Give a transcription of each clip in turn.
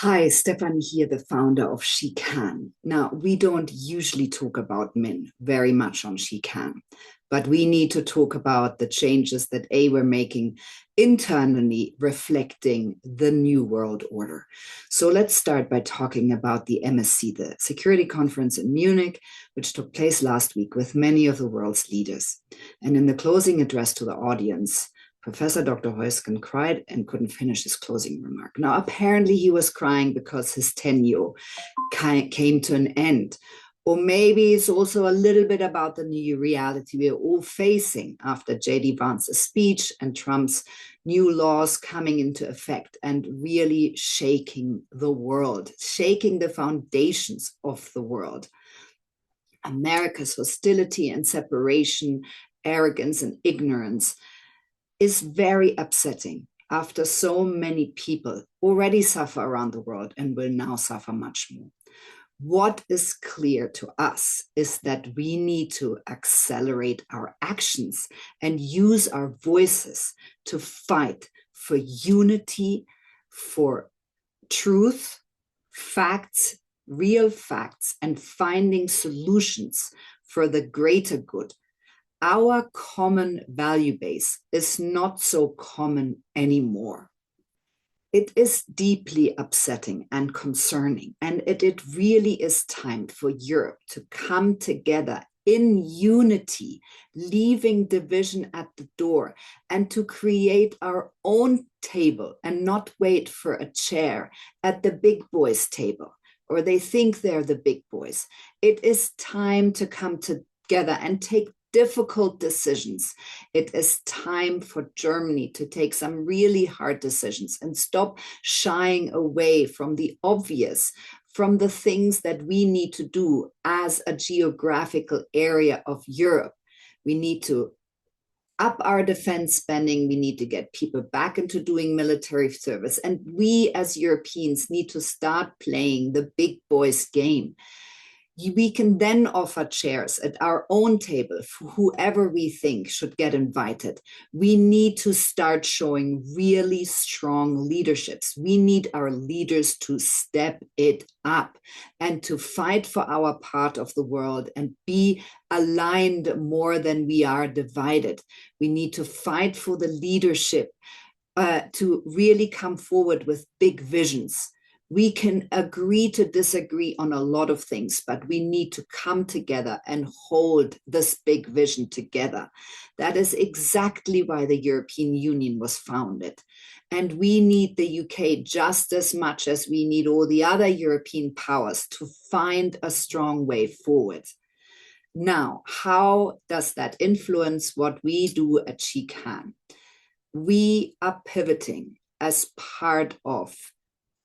Hi, Stephanie here, the founder of SHECAN. Now, we don't usually talk about men very much on SHECAN, but we need to talk about the changes that we're making internally, reflecting the new world order. So let's start by talking about the MSC, the Security Conference in Munich, which took place last week with many of the world's leaders. And in the closing address to the audience, Professor Dr. Heusken cried and couldn't finish his closing remark. Now, apparently he was crying because his tenure came to an end. Or maybe it's also a little bit about the new reality we're all facing after J.D. Vance's speech and Trump's new laws coming into effect and really shaking the world, shaking the foundations of the world. America's hostility and separation, arrogance and ignorance is very upsetting after so many people already suffer around the world and will now suffer much more. What is clear to us is that we need to accelerate our actions and use our voices to fight for unity, for truth, facts, real facts, and finding solutions for the greater good. Our common value base is not so common anymore. It is deeply upsetting and concerning, and it really is time for Europe to come together in unity, leaving division at the door, and to create our own table and not wait for a chair at the big boys' table, or they think they're the big boys. It is time to come together and take difficult decisions. It is time for Germany to take some really hard decisions and stop shying away from the obvious, from the things that we need to do as a geographical area of Europe. We need to up our defense spending. We need to get people back into doing military service. And we as Europeans need to start playing the big boys game. We can then offer chairs at our own table for whoever we think should get invited. We need to start showing really strong leaderships. We need our leaders to step it up and to fight for our part of the world and be aligned more than we are divided. We need to fight for the leadership to really come forward with big visions. We can agree to disagree on a lot of things, but we need to come together and hold this big vision together. That is exactly why the European Union was founded. And we need the UK just as much as we need all the other European powers to find a strong way forward. Now, how does that influence what we do at SHECAN? We are pivoting as part of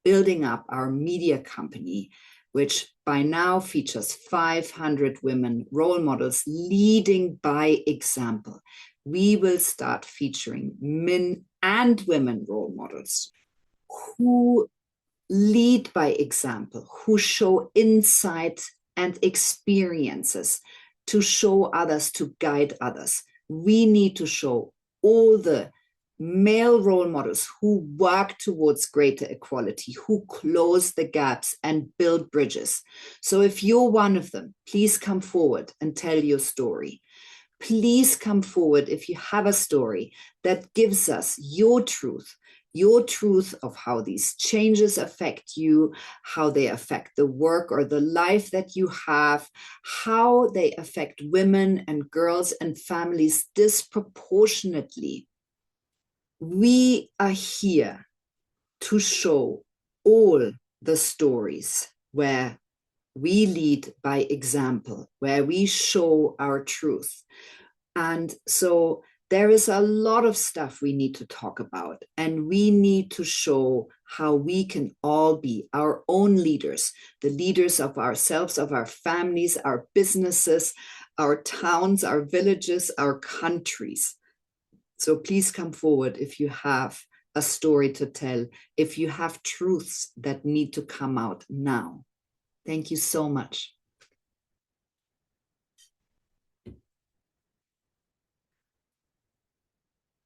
building up our media company, which by now features 500 women role models leading by example. We will start featuring men and women role models who lead by example, who show insight and experiences to show others, to guide others. We need to show all the male role models who work towards greater equality, who close the gaps and build bridges. So if you're one of them, please come forward and tell your story. Please come forward if you have a story that gives us your truth of how these changes affect you, how they affect the work or the life that you have, how they affect women and girls and families disproportionately. We are here to show all the stories where we lead by example, where we show our truth. And so there is a lot of stuff we need to talk about, and we need to show how we can all be our own leaders, the leaders of ourselves, of our families, our businesses, our towns, our villages, our countries. So please come forward if you have a story to tell, if you have truths that need to come out now. Thank you so much.